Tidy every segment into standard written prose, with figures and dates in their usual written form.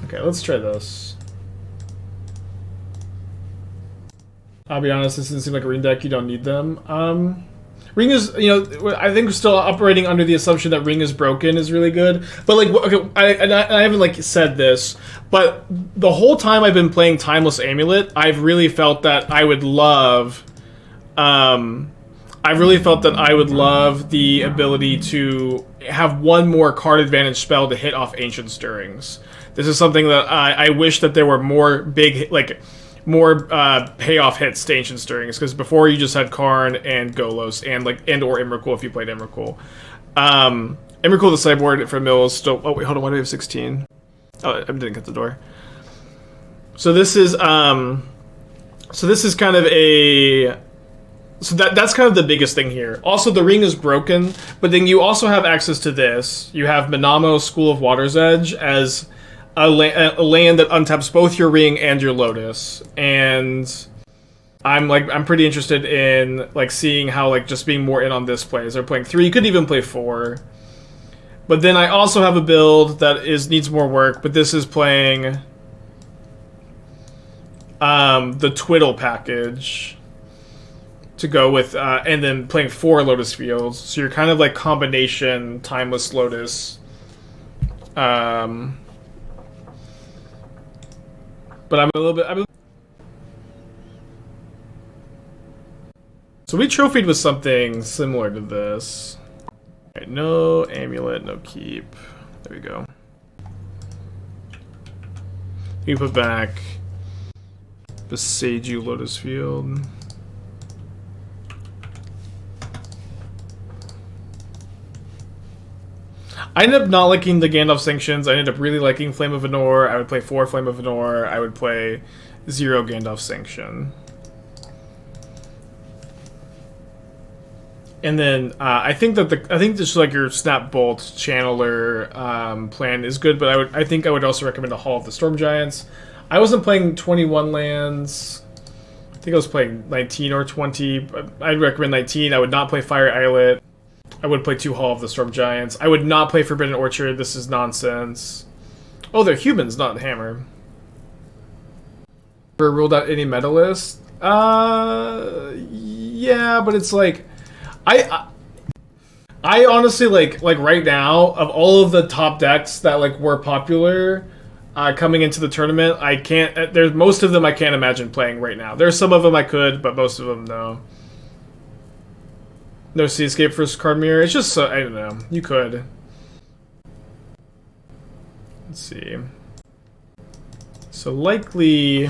Okay, let's try this. I'll be honest, this doesn't seem like a ring deck. You don't need them. Ring is, you know, I think we're still operating under the assumption that Ring is broken is really good. But like, okay, I haven't like said this, but the whole time I've been playing Timeless Amulet, I've really felt that I would love, the ability to have one more card advantage spell to hit off Ancient Stirrings. This is something that I wish that there were more big, like, more payoff hits to Ancient Stirrings, because before you just had Karn and Golos and or Emrakul if you played Emrakul. Emrakul the sideboard for Mill is still. Oh wait, hold on. Why do we have 16? Oh, I didn't get the door. So this is kind of a. So that's kind of the biggest thing here. Also, the ring is broken, but then you also have access to this. You have Minamo, School of Water's Edge as a land that untaps both your ring and your Lotus, and I'm pretty interested in like seeing how like just being more in on this plays. They're playing 3, you could even play 4. But then I also have a build that needs more work, but this is playing the Twiddle package to go with, and then playing 4 Lotus Fields. So you're kind of like combination Timeless Lotus. But I'm a little bit. So we trophied with something similar to this. Alright, no amulet, no keep. There we go. You put back Boseiju Lotus Field. I ended up not liking the Gandalf Sanctions. I ended up really liking Flame of Anor. I would play 4 Flame of Anor. I would play 0 Gandalf Sanction. And then I think just like your Snap Bolt Channeler plan is good, but I think I would also recommend a Hall of the Storm Giants. I wasn't playing 21 lands. I think I was playing 19 or 20. But I'd recommend 19. I would not play Fire Islet. I would play 2 Hall of the Storm Giants. I would not play Forbidden Orchard. This is nonsense. Oh, they're humans, not Hammer. Ever ruled out any medalist? Yeah, but it's like I honestly like right now, of all of the top decks that like were popular coming into the tournament, I can't. There's most of them I can't imagine playing right now. There's some of them I could, but most of them no. No Cityscape versus Card Mirror. It's just so, I don't know. You could. Let's see. So likely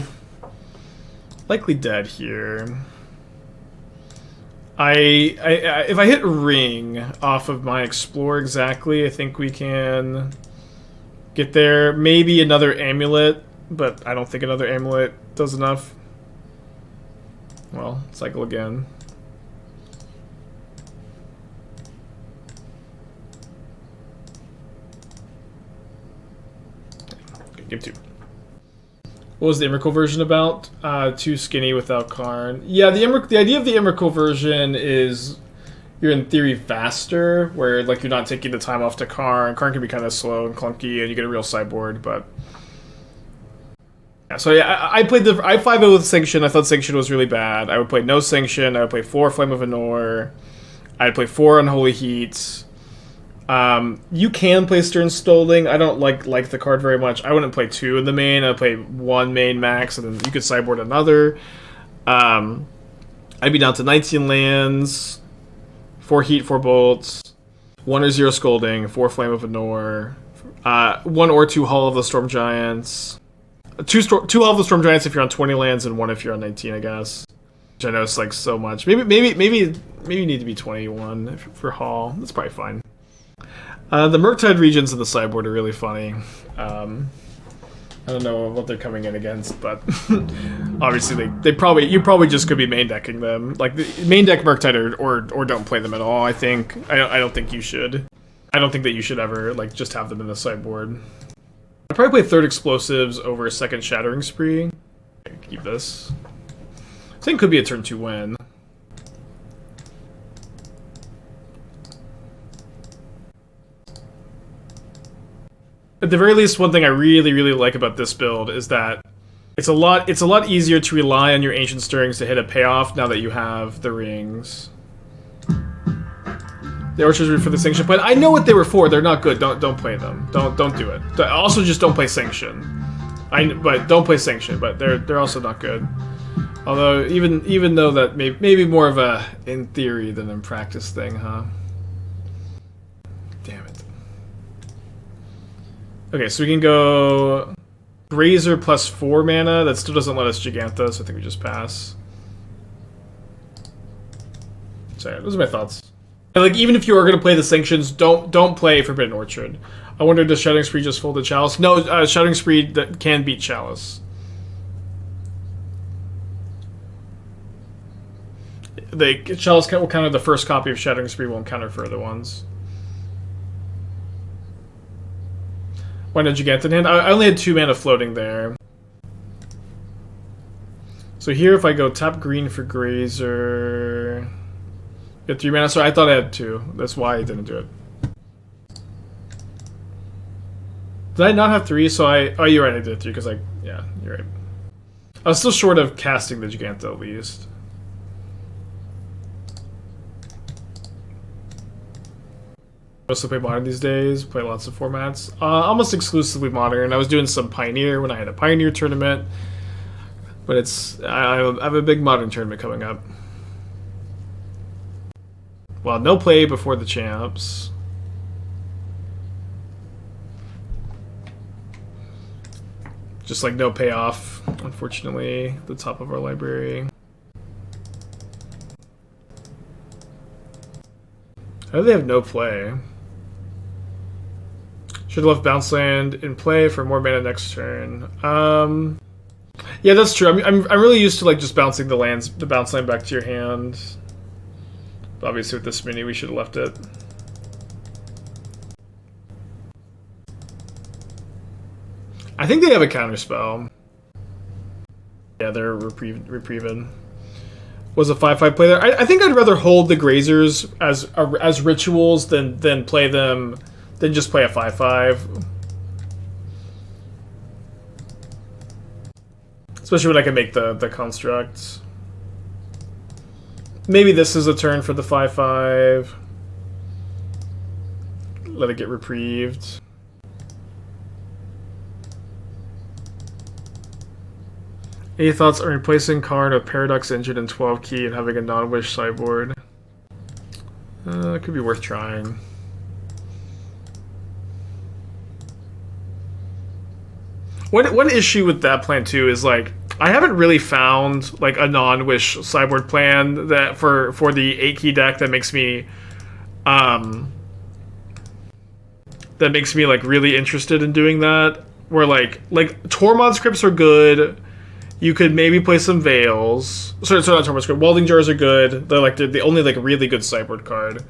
dead here. If I hit Ring off of my Explore exactly, I think we can get there. Maybe another Amulet, but I don't think another Amulet does enough. Well, cycle again. Game 2. What was the Emrakul version about? Too skinny without Karn. Yeah, the idea of the Emrakul version is you're in theory faster, where like you're not taking the time off to Karn. Karn can be kind of slow and clunky, and you get a real sideboard. But yeah, so yeah, I 5-0 with Sanction. I thought Sanction was really bad. I would play no Sanction. I would play 4 Flame of Anor. I'd play 4 Unholy Heat. You can play Stern Stoling. I don't like the card very much. I wouldn't play 2 in the main. I'd play 1 main max, and then you could sideboard another. I'd be down to 19 lands, 4 Heat, 4 Bolts, 1 or 0 Scolding, 4 Flame of Anor, 1 or 2 Hall of the Storm Giants, 2 Hall of the Storm Giants if you're on 20 lands, and 1 if you're on 19, I guess. Which I know is like so much. Maybe you need to be 21 for Hall. That's probably fine. The Murktide regions in the sideboard are really funny. I don't know what they're coming in against, but obviously you probably just could be main decking them. Like the main deck Murktide or don't play them at all. I don't think you should. I don't think that you should ever like just have them in the sideboard. I'd probably play 3rd Explosives over a 2nd Shattering Spree. Keep this. I think it could be a turn 2 win. At the very least, one thing I really, really like about this build is that it's a lot easier to rely on your Ancient Stirrings to hit a payoff now that you have the rings. The Orchards were for the Sanction plan. I know what they were for. They're not good. Don't play them. Don't do it. Also, just don't play Sanction. But don't play Sanction. But they're also not good. Although even though that maybe more of a in theory than in practice thing, huh? Damn it. Okay, so we can go Grazer plus 4 mana. That still doesn't let us Giganta, so I think we just pass. So yeah, those are my thoughts. And like, even if you are going to play the Sanctions, don't play Forbidden Orchard. I wonder, does Shattering Spree just fold the Chalice? No, Shattering Spree that can beat Chalice. The Chalice will counter the first copy of Shattering Spree, won't counter further ones. Why not Giganta in hand? I only had 2 mana floating there. So here, if I go tap green for Grazer, get 3 mana. So I thought I had 2. That's why I didn't do it. Did I not have 3? So oh, you're right. I did 3 because yeah, you're right. I was still short of casting the Giganta at least. Mostly play Modern these days, play lots of formats. Almost exclusively Modern. I was doing some Pioneer when I had a Pioneer tournament. But I have a big Modern tournament coming up. Well, no play before the champs. Just like no payoff, unfortunately, at the top of our library. How do they have no play? Should have left Bounce Land in play for more mana next turn. Yeah, that's true. I'm really used to like just bouncing the Bounce Land back to your hand. But obviously, with this mini, we should have left it. I think they have a counterspell. Yeah, they're reprieving. Was a 5/5 play there. I think I'd rather hold the Grazers as rituals than play them. Then just play a 5/5. Especially when I can make the constructs. Maybe this is a turn for the 5/5. Let it get reprieved. Any thoughts on replacing Karn with Paradox Engine and 12 key and having a non-wish sideboard? It could be worth trying. One issue with that plan too is like I haven't really found like a non-wish sideboard plan that for the 8-key deck that makes me like really interested in doing that. Where like Tormod scripts are good. You could maybe play some Veils. Sorry, not Tormod script. Welding Jars are good. They're like the only like really good sideboard card.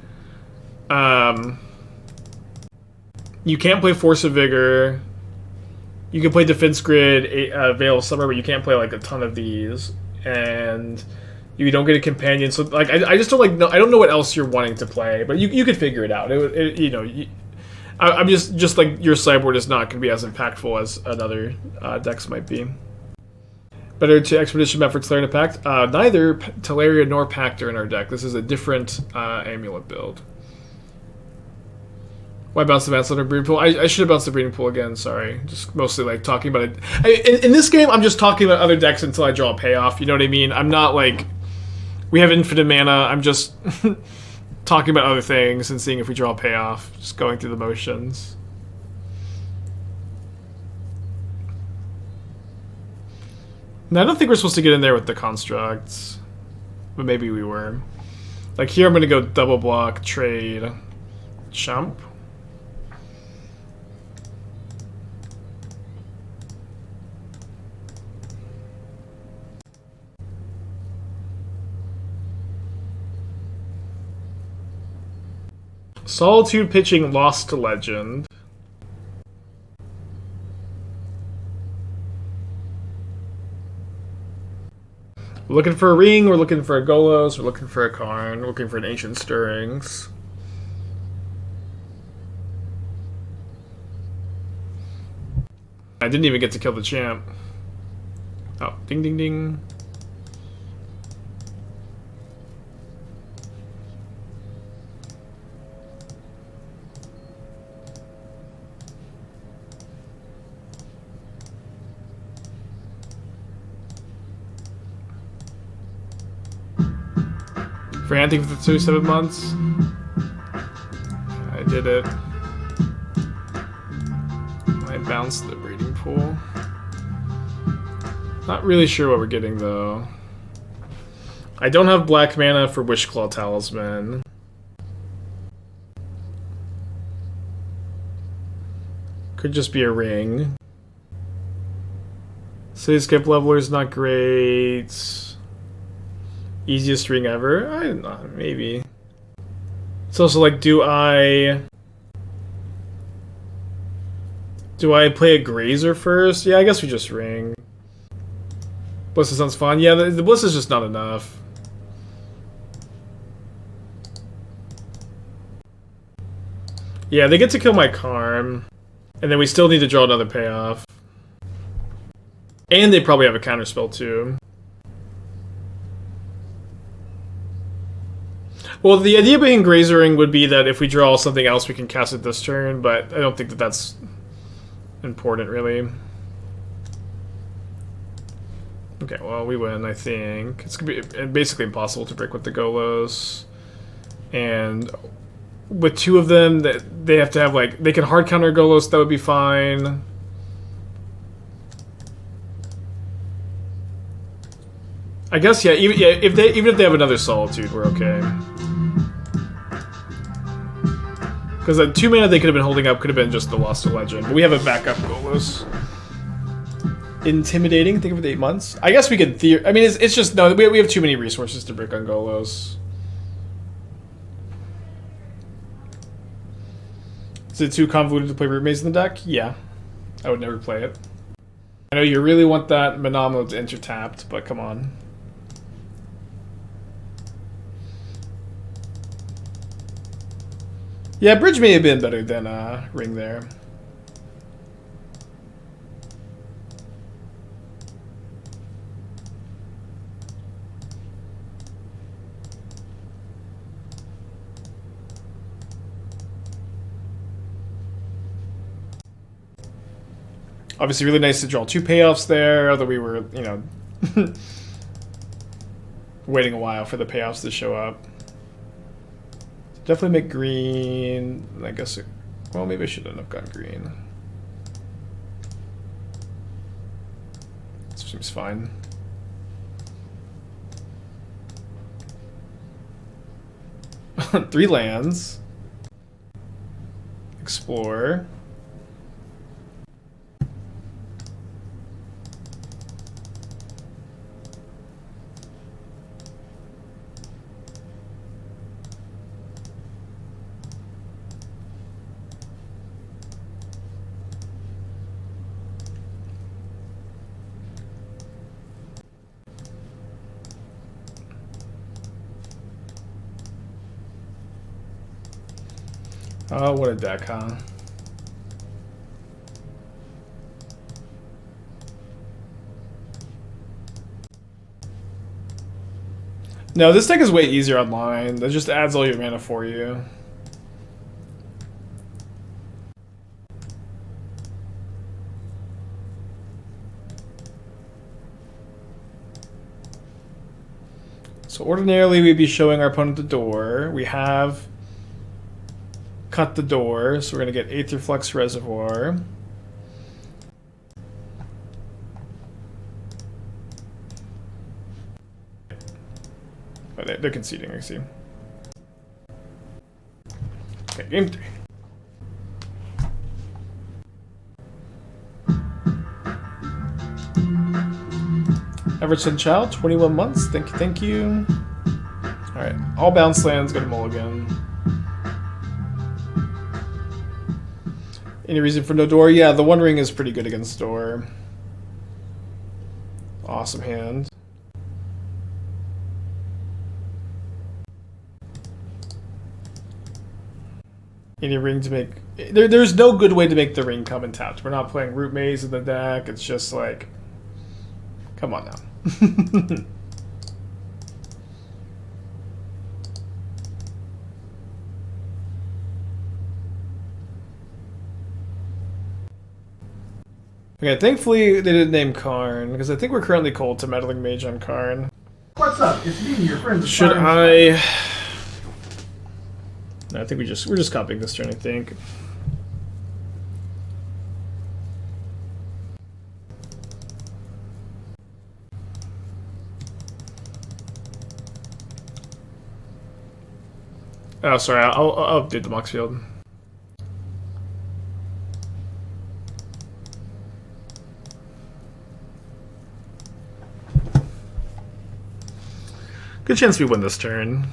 You can't play Force of Vigor. You can play Defense Grid, Veil of Summer, but you can't play like a ton of these, and you don't get a companion. So like, I just don't like. I don't know what else you're wanting to play, but you could figure it out. I'm just like your sideboard is not going to be as impactful as another decks might be. Better to Expedition Map for Tolaria Pact. Neither Tolaria nor Pact are in our deck. This is a different Amulet build. Why bounce the Bounce Land or Breeding Pool? I should have bounced the Breeding Pool again, sorry. Just mostly like talking about it. In this game, I'm just talking about other decks until I draw a payoff, you know what I mean? I'm not like, we have infinite mana, I'm just talking about other things and seeing if we draw a payoff. Just going through the motions. Now, I don't think we're supposed to get in there with the constructs, but maybe we were. Like here, I'm going to go double block, trade, chump. Solitude pitching Lost to Legend. We're looking for a ring, we're looking for a Golos, we're looking for a Karn, we're looking for an Ancient Stirrings. I didn't even get to kill the champ. Oh, ding ding ding. Frantic for 37 months. I did it. I bounced the breeding pool. Not really sure what we're getting though. I don't have black mana for Wishclaw Talisman. Could just be a ring. Cityscape Leveler is not great. Easiest ring ever? I don't know, maybe. It's also like, do I play a Grazer first? Yeah, I guess we just ring. Ballista sounds fun. Yeah, the Ballista's just not enough. Yeah, they get to kill my Karn. And then we still need to draw another payoff. And they probably have a counterspell too. Well, the idea behind Grazering would be that if we draw something else, we can cast it this turn, but I don't think that that's important, really. Okay, well, we win, I think. It's going to be basically impossible to break with the Golos. And with two of them, they have to have, like, they can hard counter Golos, that would be fine. I guess, yeah, even if they have another Solitude, we're okay. Because the 2 mana they could have been holding up could have been just the Lost to Legend. But we have a backup Golos. Intimidating, think of it 8 months. I guess we could I mean, it's just, no, we have too many resources to break on Golos. Is it too convoluted to play Root Maze in the deck? Yeah. I would never play it. I know you really want that Minamo to enter tapped, but come on. Yeah, Bridge may have been better than Ring there. Obviously really nice to draw 2 payoffs there, although we were, you know, waiting a while for the payoffs to show up. Definitely make green. I guess, well, maybe I shouldn't have gotten green. This seems fine. Three lands. Explore. Oh, what a deck, huh? No, this deck is way easier online. That just adds all your mana for you. So ordinarily we'd be showing our opponent the door. We have cut the door, so we're going to get Aetherflux Reservoir. Oh, they're conceding, I see. Okay, game 3. Everton Child, 21 months. Thank you. Alright, all bounce lands, go to Mulligan. Any reason for no door? Yeah, the One Ring is pretty good against door. Awesome hand. Any ring to make... There's no good way to make the ring come untapped. We're not playing Root Maze in the deck. It's just like... Come on now. Okay, thankfully they didn't name Karn, because I think we're currently cold to Meddling Mage on Karn. What's up? It's me, your friend. Should I... No, I think we're just copying this turn, I think. Oh, sorry, I'll update the Mox Field. Good chance we win this turn.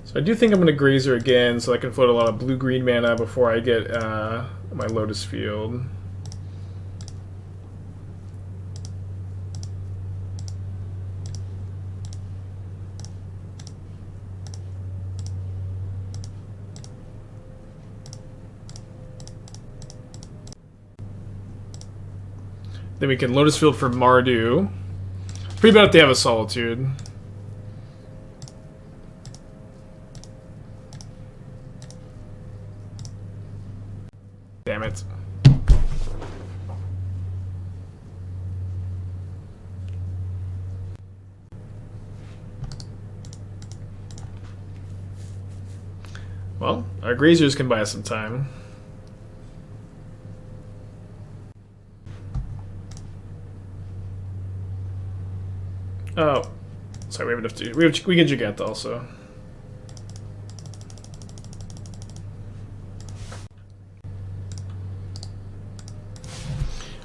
So I do think I'm going to Grazer again so I can float a lot of blue-green mana before I get my Lotus Field. Then we can Lotus Field for Mardu. Pretty bad if they have a Solitude. Damn it. Well, our Grazers can buy us some time. Oh, sorry. We have enough to. We can Gigant also.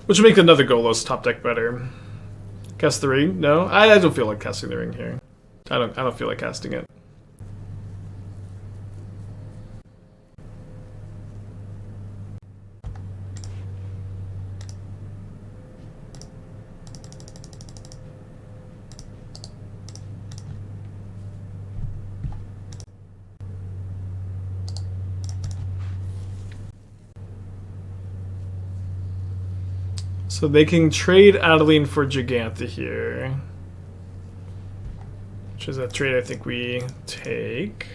Which will make another Golos top deck better. Cast the ring? No, I don't feel like casting the ring here. I don't feel like casting it. So they can trade Adeline for Giganta here. Which is a trade I think we take.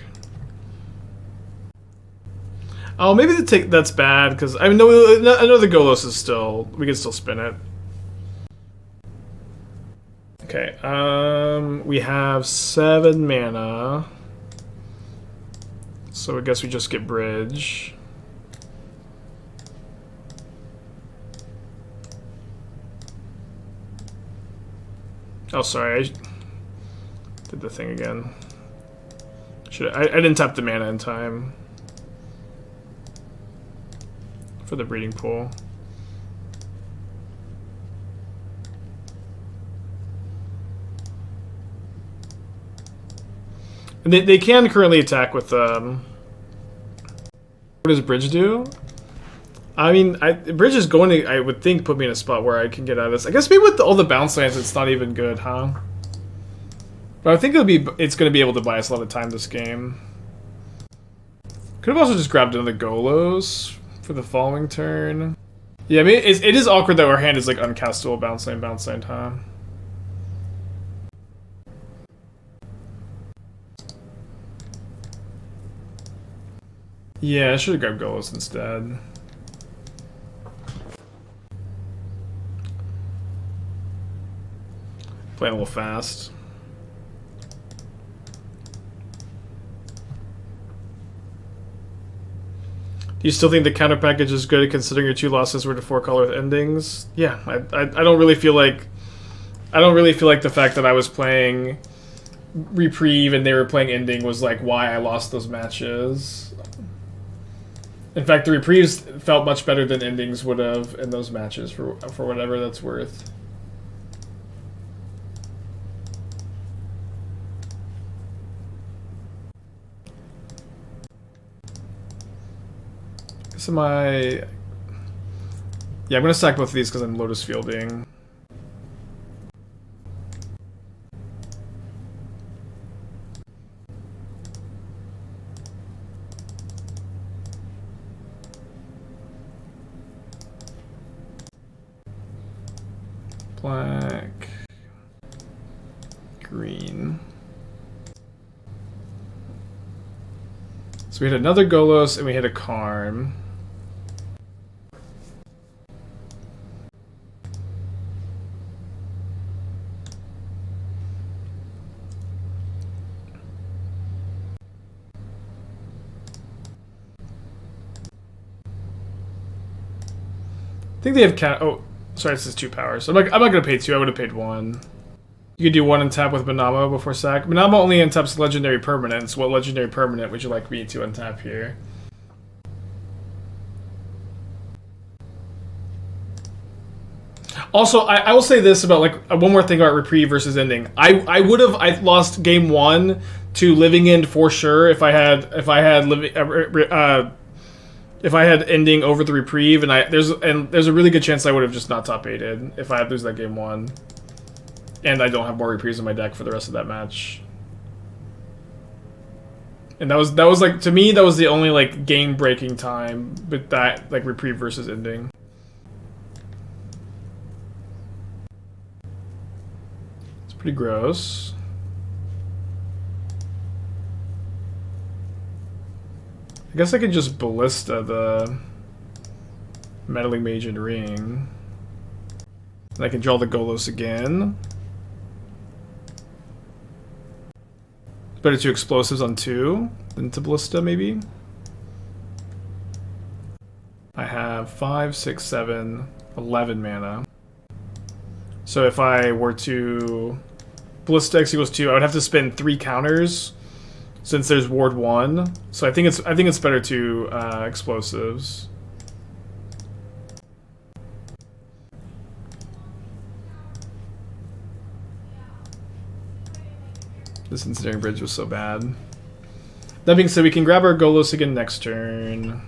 Oh, maybe the take that's bad, because I know the Golos is still... We can still spin it. Okay, we have 7 mana. So I guess we just get Bridge. Oh, sorry, I did the thing again. I didn't tap the mana in time for the breeding pool. And they can currently attack with what does Bridge do? I mean, Bridge is going to, I would think, put me in a spot where I can get out of this. I guess maybe with all the bounce lands, it's not even good, huh? But I think it's going to be able to buy us a lot of time this game. Could have also just grabbed another Golos for the following turn. Yeah, I mean, it is awkward that our hand is like uncastable bounce land, huh? Yeah, I should have grabbed Golos instead. Playing a little fast. Do you still think the counter package is good considering your 2 losses were to 4-color endings? Yeah, I don't really feel like the fact that I was playing Reprieve and they were playing Ending was like why I lost those matches. In fact, the Reprieves felt much better than Endings would have in those matches for whatever that's worth. So my... Yeah, I'm going to sack both of these because I'm Lotus Fielding. Black. Green. So we hit another Golos and we hit a Karn. I think they have oh, sorry, this is 2 powers. I'm not gonna pay 2. I would have paid 1. You could do 1 and tap with Minamo before sack. Minamo only untaps legendary permanents. What legendary permanent would you like me to untap here? Also, I will say this about like one more thing about reprieve versus ending. I would have lost game 1 to living end for sure if I had ending over the reprieve, and there's a really good chance I would have just not top 8'd if I had lose that game 1. And I don't have more reprieves in my deck for the rest of that match. And that was like, to me, that was the only like game breaking time with that like reprieve versus ending. It's pretty gross. I guess I could just Ballista the Meddling Mage and Ring. And I can draw the Golos again. It's better to explosives on 2 than to Ballista, maybe. I have 5, 6, 7, 11 mana. So if I were to Ballista X equals 2, I would have to spend 3 counters. Since there's ward 1, so I think it's better to explosives. This Ensnaring Bridge was so bad. That being said, we can grab our Golos again next turn.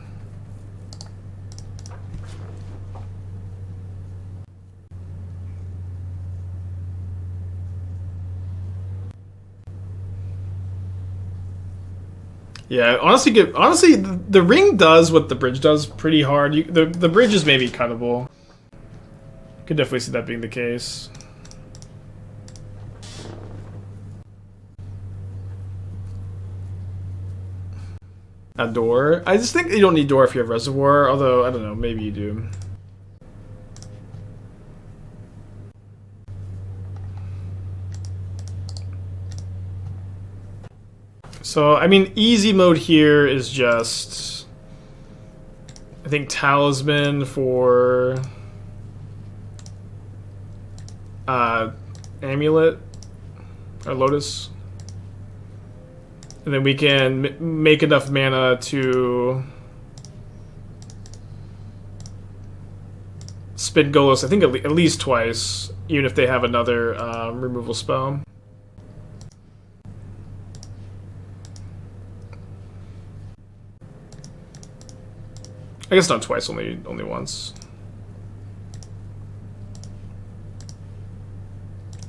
Yeah, honestly, the ring does what the bridge does pretty hard. The bridge is maybe cuttable. Could definitely see that being the case. A door? I just think you don't need door if you have Reservoir, although, I don't know, maybe you do. So, I mean, easy mode here is just, I think, Talisman for Amulet or Lotus. And then we can make enough mana to spin Golos, I think, at least twice, even if they have another removal spell. I guess not twice, only once.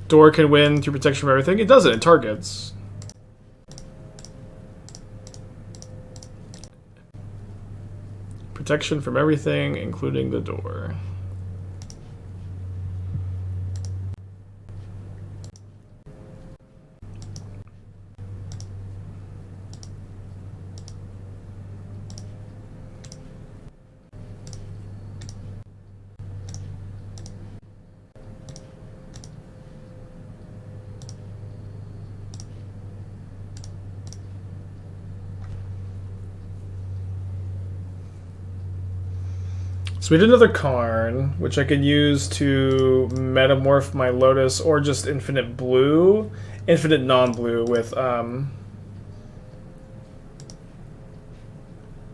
Door can win through protection from everything. It doesn't, it targets. Protection from everything, including the door. So we did another Karn, which I could use to metamorph my Lotus, or just infinite blue, infinite non-blue with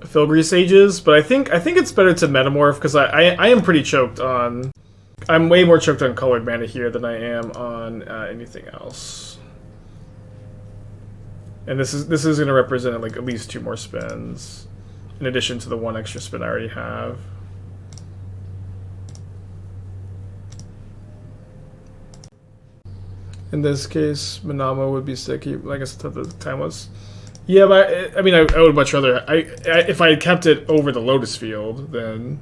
Filigree Sages. But I think it's better to metamorph because I am pretty choked on. I'm way more choked on colored mana here than I am on anything else. And this is going to represent like at least 2 more spins. in addition to the 1 extra spin I already have. In this case, Minamo would be sick. I guess the Timeless. Yeah, but I mean, I would much rather. If I had kept it over the Lotus Field, then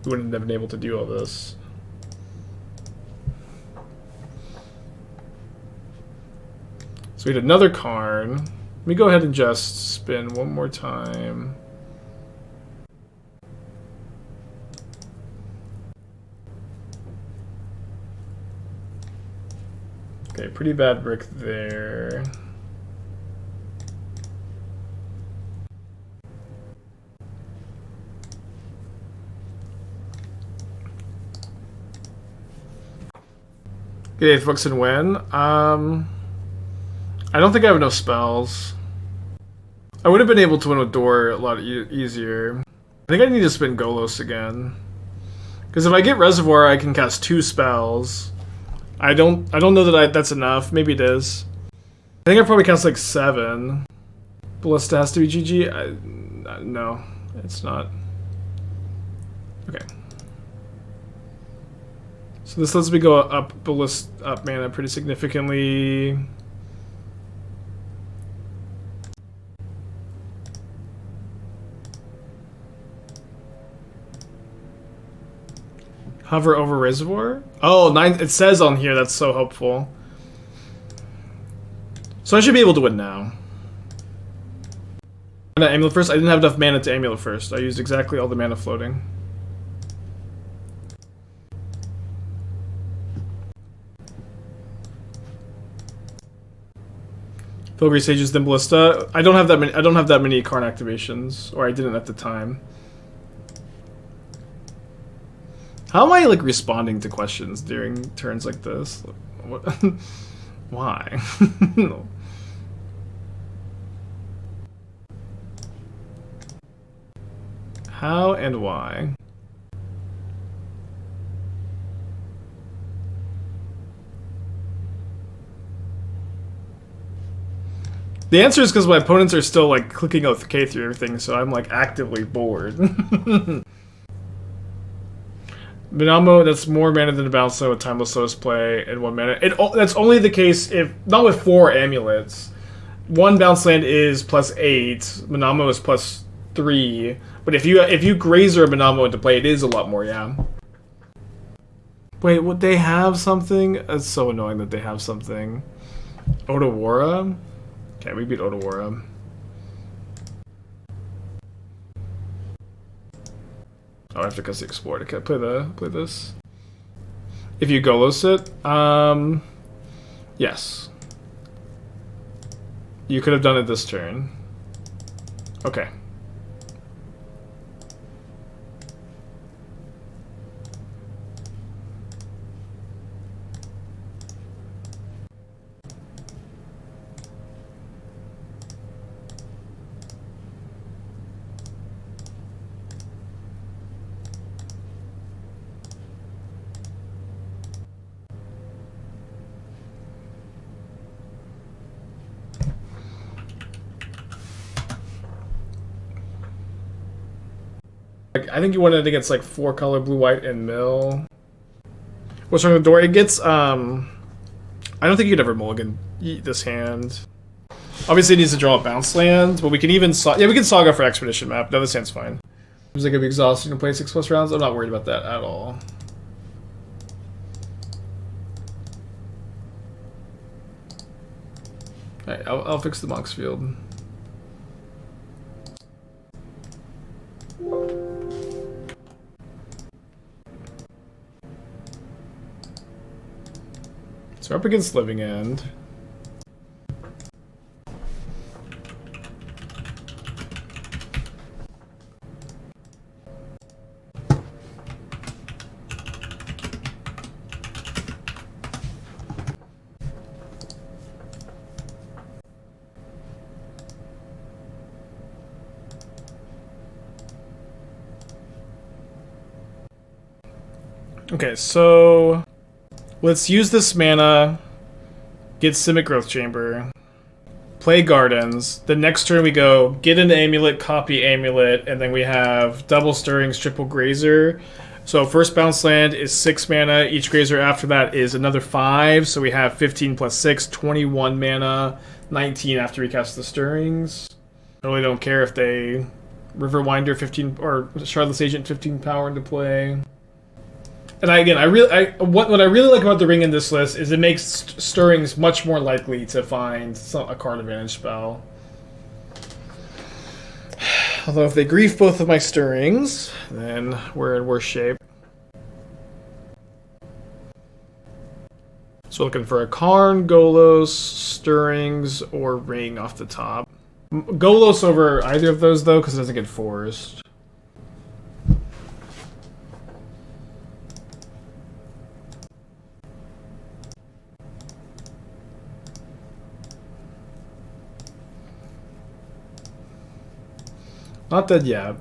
we wouldn't have been able to do all this. So we had another Karn. Let me go ahead and just spin one more time. Okay, pretty bad brick there. Get Aetherflux and win. I don't think I have enough spells. I would have been able to win with Door a lot easier. I think I need to spin Golos again. Because if I get Reservoir, I can cast 2 spells. I don't know that that's enough. Maybe it is. I think I probably cast like 7. Ballista has to be GG. No, it's not. Okay. So this lets me go up mana pretty significantly. Hover over Reservoir? Oh, 9. It says on here. That's so helpful. So I should be able to win now. Amulet first. I didn't have enough mana to Amulet first. I used exactly all the mana floating. Filigree Sages, then Ballista. I don't have that many. I don't have that many Karn activations, or I didn't at the time. How am I like responding to questions during turns like this? What? Why? No. How and why? The answer is because my opponents are still like clicking OK through everything, so I'm like actively bored. Minamo, that's more mana than a bounce land with Timeless Lotus play and 1 mana. That's only the case if not with 4 amulets. 1 bounce land is +8. Minamo is +3. But if you Grazer a Minamo into play, it is a lot more. Yeah. Wait, would they have something? It's so annoying that they have something. Otawara. Okay, we beat Otawara. Oh, I have to cast the Explorer. Okay, play this. If you Golos it, yes. You could have done it this turn. Okay. I think you wanted it against like 4 color, blue, white, and mill. What's wrong with the door? It gets, I don't think you could ever mulligan this hand. Obviously it needs to draw a bounce land, but we can even, yeah, we can Saga for Expedition map. No, this hand's fine. Seems like it'd be exhausting to play 6+ rounds. I'm not worried about that at all. Alright, I'll fix the Monk's Field. So we're up against Living End. Okay, so let's use this mana, get Simic Growth Chamber, play Gardens. The next turn we go get an Amulet, copy Amulet, and then we have double Stirrings, triple Grazer. So first bounce land is 6 mana. Each Grazer after that is another 5. So we have 15 plus 6, 21 mana, 19 after we cast the Stirrings. I really don't care if they Riverwinder 15 or Shardless Agent 15 power into play. And what I really like about the ring in this list is it makes Stirrings much more likely to find a card advantage spell. Although if they grief both of my Stirrings, then we're in worse shape. So looking for a Karn, Golos, Stirrings, or Ring off the top. Golos over either of those though, because it doesn't get forced. Not dead yet.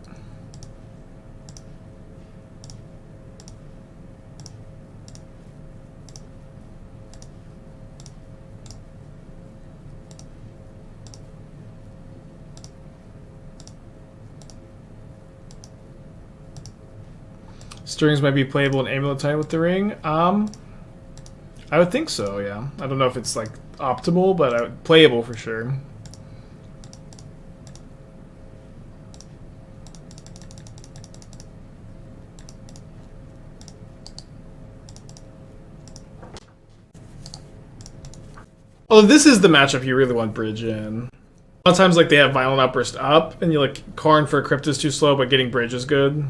Stirrings might be playable in Amulet Tide with the ring. I would think so, yeah. I don't know if it's like optimal, but playable for sure. Although this is the matchup you really want Bridge in. A lot of times like they have Violent Outburst up, and you like Karn for a Crypt is too slow, but getting Bridge is good.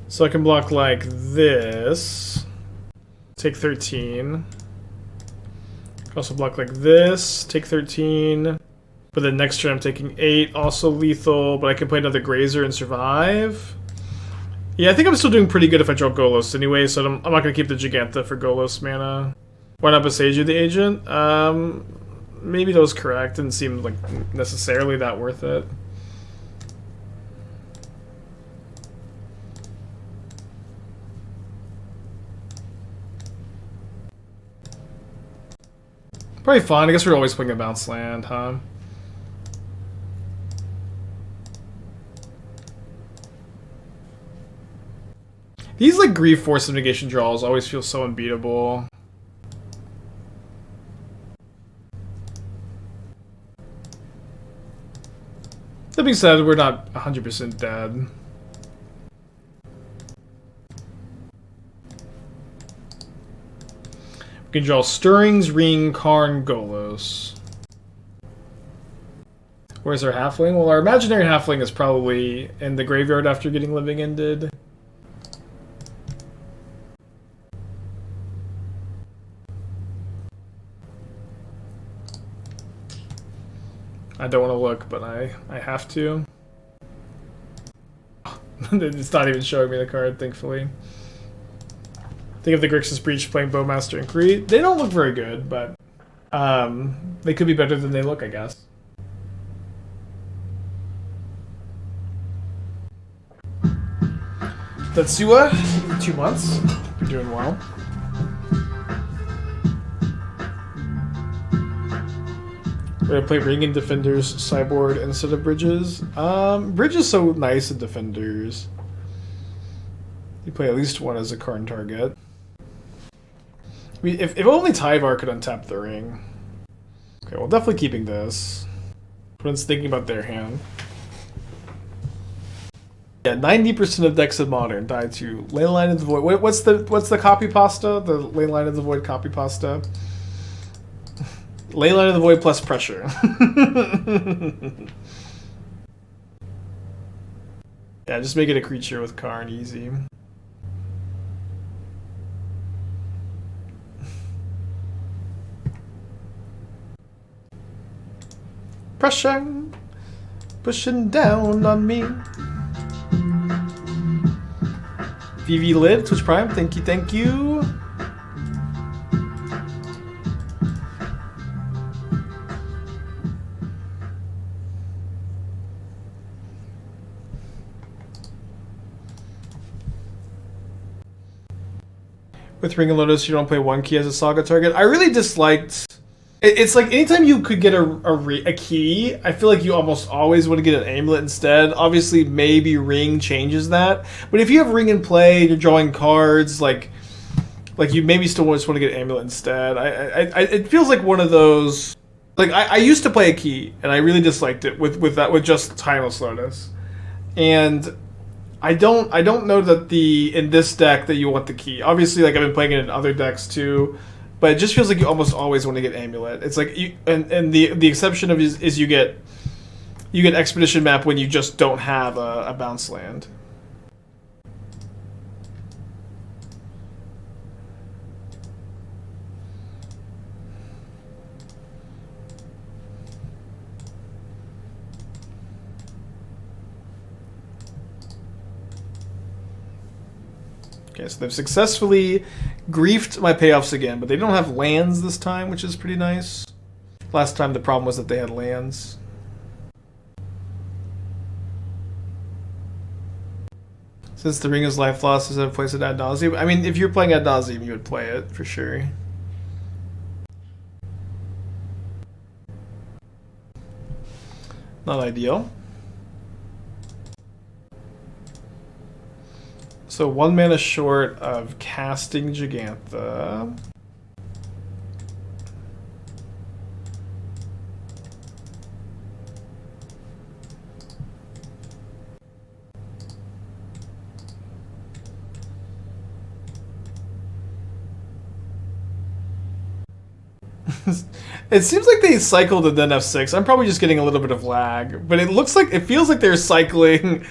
So I can block like this. Take 13. Also block like this, take 13. But then next turn I'm taking 8, also lethal, but I can play another Grazer and survive. Yeah, I think I'm still doing pretty good if I draw Golos anyway, so I'm not going to keep the Giganta for Golos mana. Why not Boseiju the agent? Maybe that was correct. Didn't seem like necessarily that worth it. Probably fine. I guess we're always playing a bounce land, huh? These like Grief Force of Negation draws always feel so unbeatable. That being said, we're not 100% dead. We can draw Stirrings, Ring, Karn, Golos. Where's our halfling? Well, our imaginary halfling is probably in the graveyard after getting Living Ended. I don't want to look, but I have to. It's not even showing me the card, thankfully. Think of the Grixis Breach playing Bowmaster and Kree. They don't look very good, but they could be better than they look, I guess. Tetsuya, 2 months. You're doing well. We're gonna play Ring and Defenders sideboard instead of Bridges. Bridge is so nice in Defenders. You play at least one as a Karn target. I mean, if only Tyvar could untap the Ring. Okay, well, definitely keeping this. Everyone's thinking about their hand. Yeah, 90% of decks in Modern die to Leyline of the Void. What's the copy pasta? The Leyline of the Void copy pasta? Leyline of the Void plus pressure. Yeah, just make it a creature with Karn, easy. Pressure, pushing down on me. VV Lid, Twitch Prime, thank you, thank you. With Ring and Lotus, you don't play one key as a Saga target. I really disliked It's like anytime you could get a key, I feel like you almost always want to get an amulet instead. Obviously, maybe ring changes that, but if you have ring in play and you're drawing cards, like you maybe still just want to get amulet instead. It feels like one of those. Like I used to play a key and I really disliked it with just Timeless Lotus, and I don't know that in this deck that you want the key. Obviously, like I've been playing it in other decks too. But it just feels like you almost always want to get Amulet. It's like and the exception of is you get Expedition Map when you just don't have a bounce land. Okay, so they've successfully griefed my payoffs again, but they don't have lands this time, which is pretty nice. Last time the problem was that they had lands. Since the Ring is life lost, is it a place at ad nauseam? I mean, if you're playing ad nauseam, you would play it, for sure. Not ideal. So 1 mana short of casting Gigantha. It seems like they cycled and then F6. I'm probably just getting a little bit of lag, but it feels like they're cycling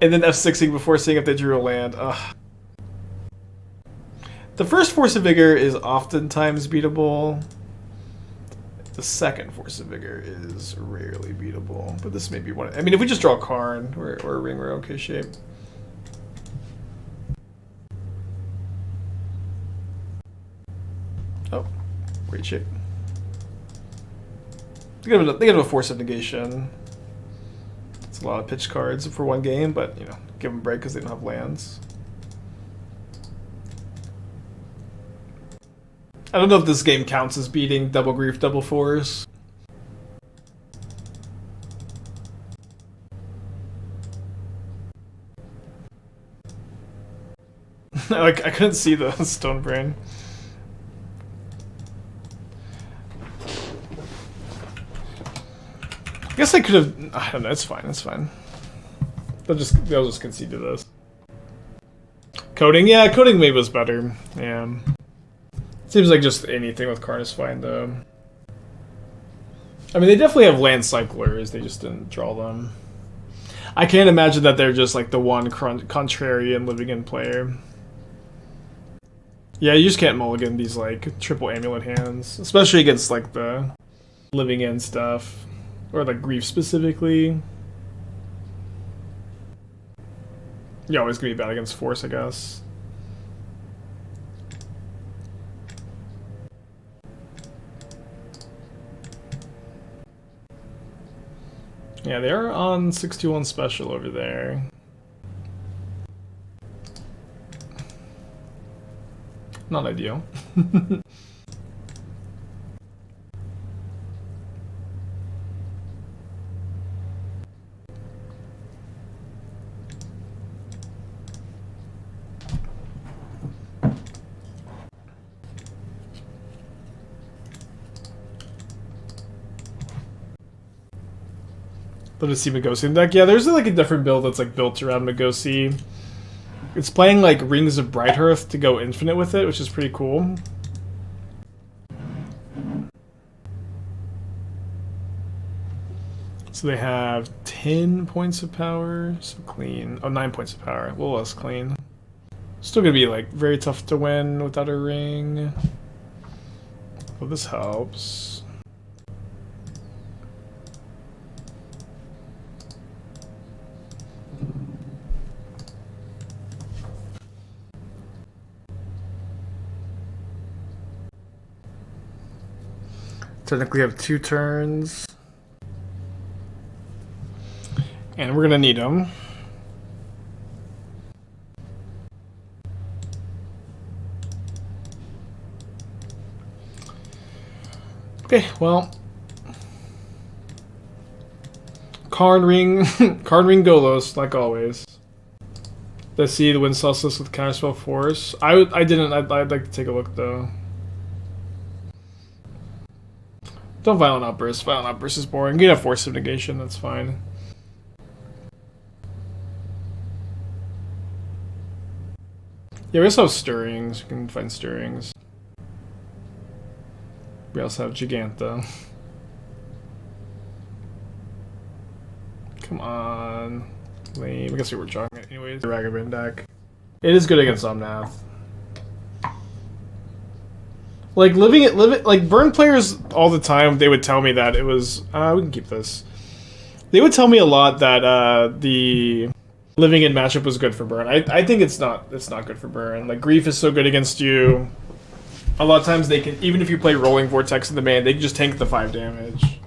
and then F6ing before seeing if they drew a land. Ugh. The first Force of Vigor is oftentimes beatable. The second Force of Vigor is rarely beatable, but this may be one. I mean, if we just draw Karn or a Ring, we're okay shape. Oh, great shape. They give a Force of Negation. A lot of pitch cards for one game, but you know, give them a break because they don't have lands. I don't know if this game counts as beating Double Grief, Double Force. Like I couldn't see the Stone Brain. I guess I could have. I don't know. It's fine. It's fine. They'll just concede to this. Coding, yeah, coding maybe was better. Yeah. Seems like just anything with Karn is fine though. I mean, they definitely have land cyclers. They just didn't draw them. I can't imagine that they're just like the one contrarian living in player. Yeah, you just can't mulligan these like triple amulet hands, especially against like the living in stuff. Or like grief specifically. You're always gonna be bad against force, I guess. Yeah, they are on 621 special over there. Not ideal. Lotus Field Mycosynth deck. Yeah, there's like a different build that's like built around Mycosynth. It's playing like Rings of Brighthearth to go infinite with it, which is pretty cool. So they have 10 points of power, so clean. Oh, 9 points of power, a little less clean. Still gonna be like very tough to win without a ring. Well, this helps. Technically have 2 turns. And we're gonna need them. Okay, well. Karn Ring, Karn Ring Golos, like always. Let's see the win Celsius with Counterspell Force. I didn't. I'd like to take a look though. Don't Violent Outburst. Violent Outburst is boring. You can have Force of Negation. That's fine. Yeah, we also have Stirrings. We can find Stirrings. We also have Giganta. Come on. Lame. I guess we were jogging it anyways. The Ragavan deck. It is good against Omnath. Like, like, burn players all the time, they would tell me that it was, we can keep this. They would tell me a lot that, the living in matchup was good for burn. I think it's not good for burn. Like, Grief is so good against you. A lot of times they can, even if you play Rolling Vortex in the main, they can just tank the 5 damage.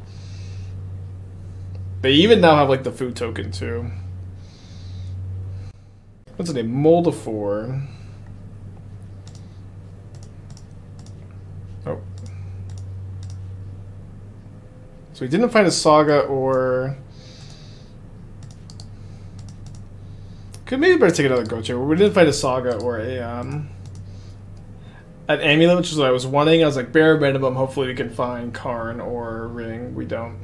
They even now have, like, the food token, too. What's the name? Moldifor. Oh. So we didn't find a Saga or... Could maybe better take another Gocho. We didn't find a Saga or a, an Amulet, which is what I was wanting. I was like, bare minimum, hopefully we can find Karn or Ring. We don't.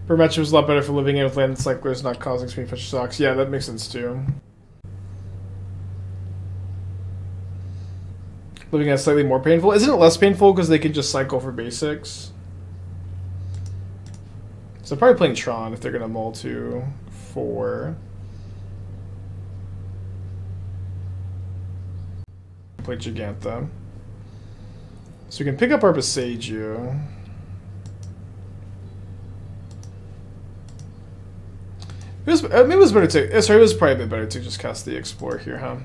Burn matchup is a lot better for living in with land cyclers not causing screen fetch socks. Yeah, that makes sense too. Living is slightly more painful. Isn't it less painful because they can just cycle for basics? So they're probably playing Tron if they're going to mull to 4. Play Giganta. So we can pick up our Boseiju. Maybe it was better to... Sorry, it was probably a bit better to just cast the Explore here, huh?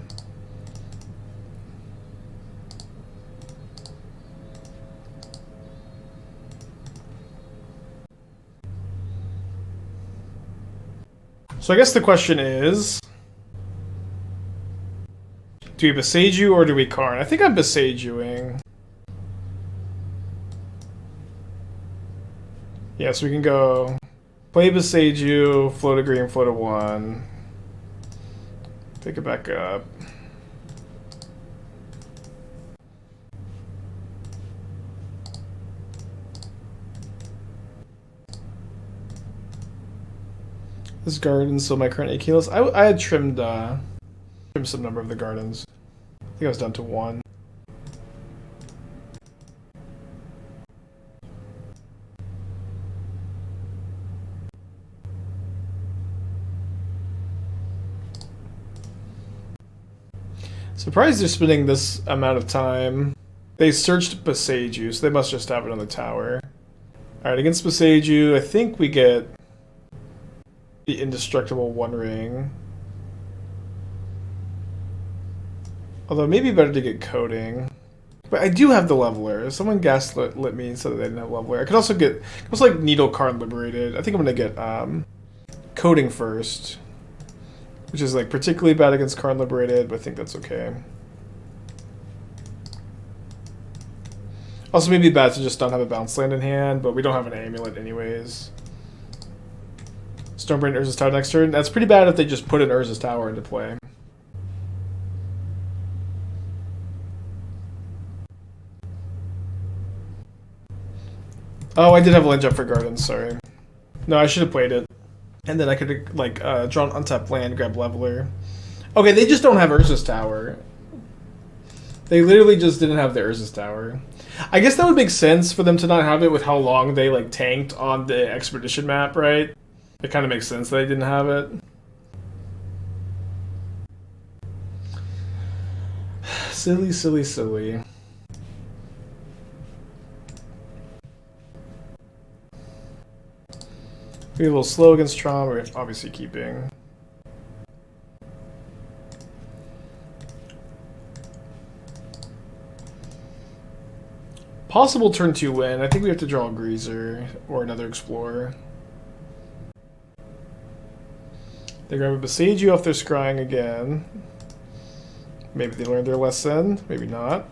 So I guess the question is... Do we Boseiju or do we Karn? I think I'm Boseijuing. Yeah, so we can go... Play Boseiju, float a green, float a 1. Pick it back up. This garden's still my current 8 kilos. I had trimmed some number of the gardens. I think I was down to 1. Surprised they're spending this amount of time. They searched Boseiju, so they must just have it on the tower. Alright, against Boseiju, I think we get the indestructible 1 ring. Although maybe better to get Coating. But I do have the Leveler. Someone gaslit me and said that they didn't have Leveler. I could also get... It was like Needle Karn Liberated. I think I'm going to get Coating first. Which is like particularly bad against Karn Liberated, but I think that's okay. Also maybe bad to just not have a bounce land in hand, but we don't have an Amulet anyways. Stormbrain Urza's Tower next turn. That's pretty bad if they just put an Urza's Tower into play. Oh, I did have a land jump for Gardens, sorry. No, I should have played it. And then I could have, like, drawn untapped land, grab Leveler. Okay, they just don't have Urza's Tower. They literally just didn't have the Urza's Tower. I guess that would make sense for them to not have it with how long they, like, tanked on the Expedition map, right? It kind of makes sense that they didn't have it. Silly, silly, silly. Be a little slow against Tron, we're obviously keeping. Possible turn 2 win. I think we have to draw a Grazer or another Explorer. They grab a Boseiju off their scrying again. Maybe they learned their lesson, maybe not.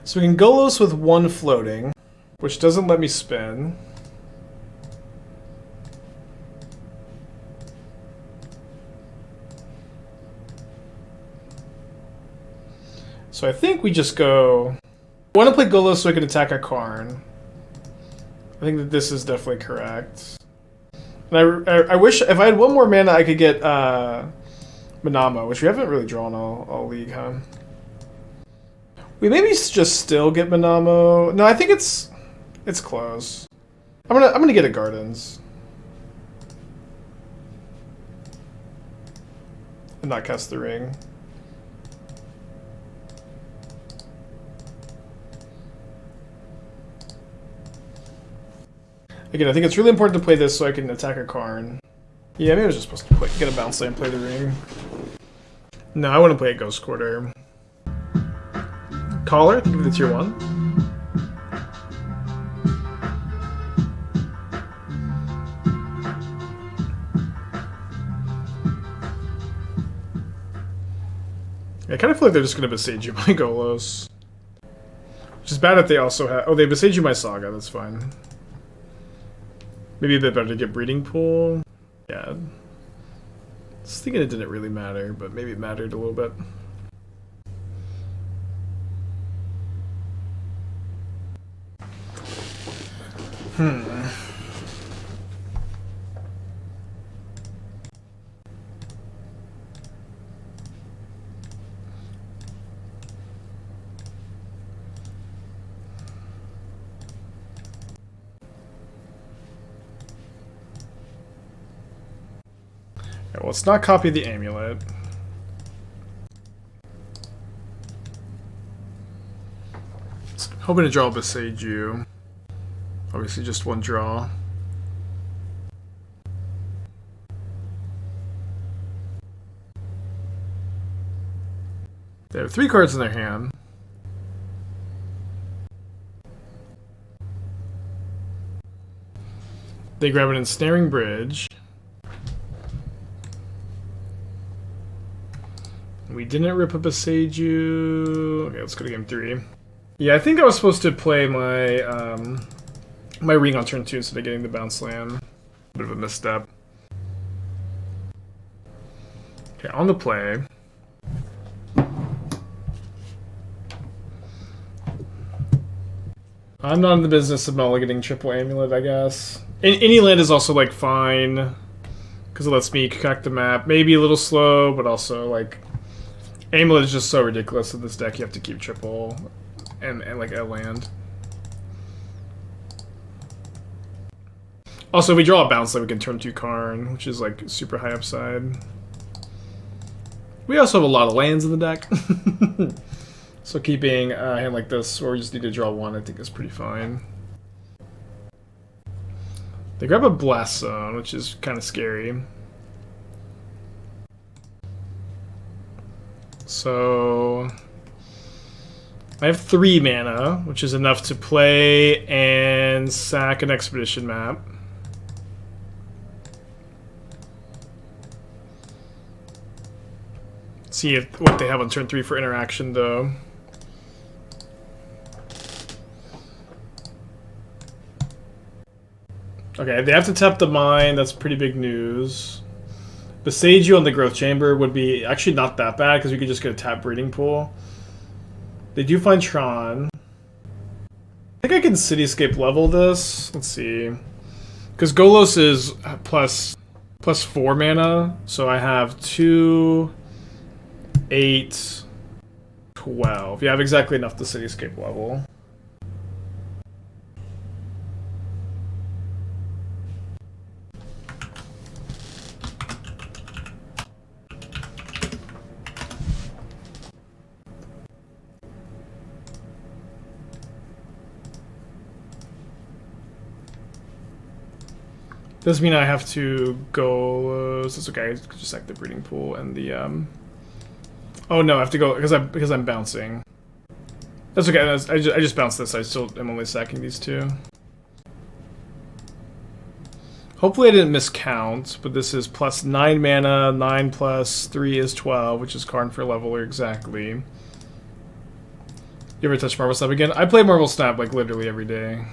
So we can Golos with 1 floating, which doesn't let me spin. So I think we just go... I want to play Golos so I can attack a Karn. I think that this is definitely correct. And I wish if I had 1 more mana I could get Minamo, which we haven't really drawn all league, huh? We maybe just still get Minamo. No, I think it's close. I'm gonna get a Gardens. And not cast the ring. Again, I think it's really important to play this so I can attack a Karn. Yeah, maybe I was just supposed to get a bounce land and play the ring. No, I want to play a Ghost Quarter. Caller, think of the tier 1. I kind of feel like they're just going to Boseiju my Golos. Which is bad if they also have... Oh, they Boseiju my Saga, that's fine. Maybe a bit better to get Breeding Pool. Yeah. I was thinking it didn't really matter, but maybe it mattered a little bit. Well, let's not copy the Amulet. Hoping to draw Boseiju. Obviously just 1 draw. They have 3 cards in their hand. They grab an Ensnaring Bridge. We didn't rip up a Boseiju. Okay, let's go to game 3. Yeah, I think I was supposed to play my my ring on turn 2 instead of getting the bounce land. Bit of a misstep. Okay, on the play. I'm not in the business of mulliganing triple Amulet, I guess. Any land is also like fine because it lets me crack the map. Maybe a little slow, but also like. Amulet is just so ridiculous in this deck, you have to keep triple and like a land. Also, if we draw a bounce, like we can turn 2 Karn, which is like super high upside. We also have a lot of lands in the deck. So keeping a hand like this, where we just need to draw 1, I think is pretty fine. They grab a Blast Zone, which is kind of scary. So I have 3 mana, which is enough to play and sack an Expedition map. See what they have on turn 3 for interaction, though. Okay, they have to tap the mine. That's pretty big news. Boseiju on the Growth Chamber would be actually not that bad because we could just get a tap Breeding Pool. They do find Tron. I think I can Cityscape level this. Let's see. Because Golos is plus 4 mana, so I have 2, 8, 12. Yeah, I have exactly enough to Cityscape level. Does mean I have to go. It's okay. Just sack the Breeding Pool and the. Oh no, I have to go because I'm bouncing. That's okay. I just bounced this. I still am only sacking these 2. Hopefully I didn't miscount, but this is plus 9 mana. 9 plus 3 is 12, which is Karn for Leveler exactly. You ever touch Marvel Snap again? I play Marvel Snap like literally every day.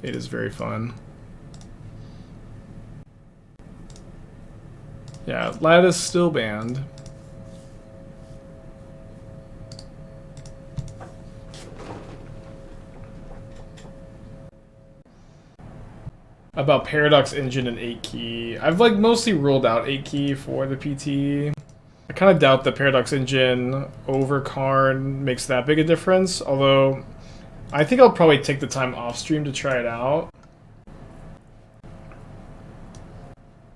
It is very fun. Yeah, Lattice still banned. About Paradox Engine and 8-key. I've like mostly ruled out 8-key for the PT. I kind of doubt the Paradox Engine over Karn makes that big a difference, although I think I'll probably take the time off stream to try it out.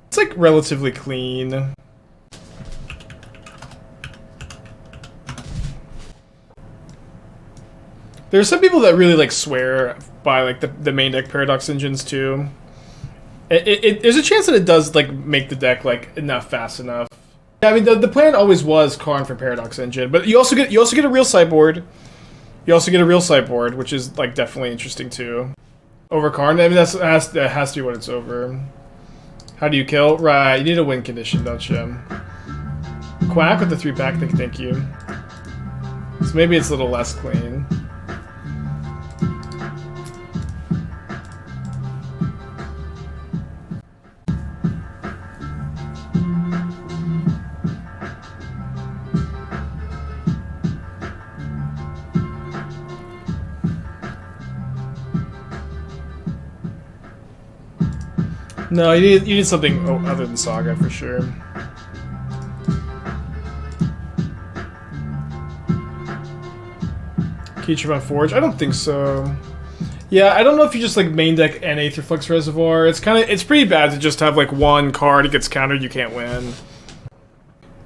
It's like relatively clean. There are some people that really like swear by like the main deck Paradox Engines too. There's a chance that it does like make the deck like fast enough. Yeah, I mean the plan always was Karn for Paradox Engine, but you also get a real sideboard. You also get a real sideboard, which is like definitely interesting too. Over Karn, I mean that has to be what it's over. How do you kill? Right, you need a win condition, don't you? Quack with the 3-pack, thank you. So maybe it's a little less clean. No, you need something other than Saga for sure. Keytrim on Forge? I don't think so. Yeah, I don't know if you just like main deck and Aetherflux Reservoir. It's pretty bad to just have like one card, it gets countered, you can't win.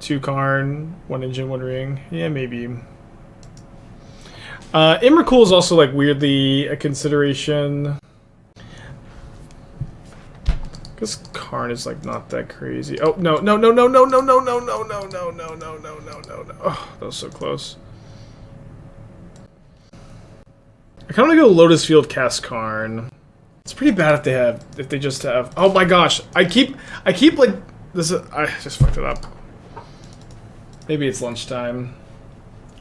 2 Karn, 1 Engine, 1 Ring. Yeah, maybe. Immercool is also like weirdly a consideration. Because Karn is like not that crazy. Oh no. Oh, that was so close. I kinda wanna go Lotus Field cast Karn. It's pretty bad if they just have oh my gosh. I keep like this I just fucked it up. Maybe it's lunchtime.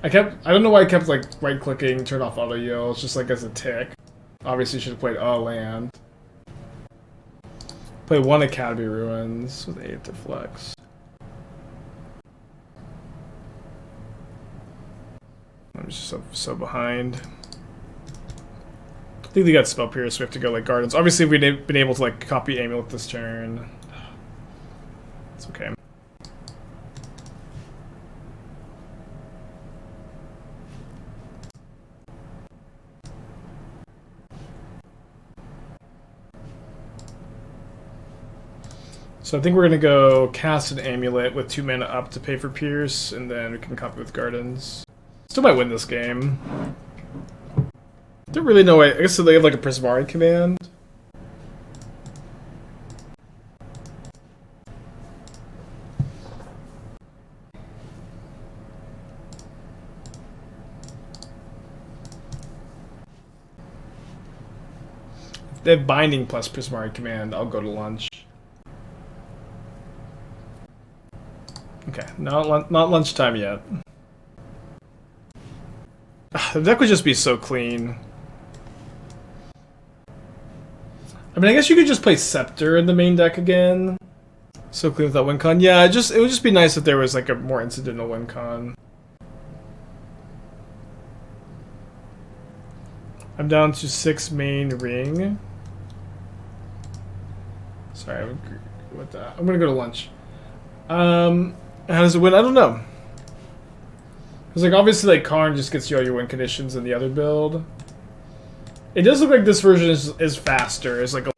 I don't know why I kept like right clicking, turn off auto yells, just like as a tick. Obviously should have played land. Play 1 Academy Ruins with Aetherflux. I'm just so behind. I think they got Spell Pierce, so we have to go like Gardens. Obviously, if we'd been able to like copy Amulet this turn. It's okay. So I think we're going to go cast an Amulet with 2 mana up to pay for Pierce, and then we can copy with Gardens. Still might win this game. Don't really know. I guess they have like a Prismari command. If they have Binding plus Prismari command, I'll go to lunch. Okay, not lunchtime yet. The deck would just be so clean. I mean, I guess you could just play Scepter in the main deck again. So clean without win con. Yeah, it would just be nice if there was like a more incidental win con. I'm down to 6 main ring. Sorry, what the? I'm gonna go to lunch. How does it win? I don't know. Because like obviously like Karn just gets you all your win conditions in the other build. It does look like this version is faster. It's like a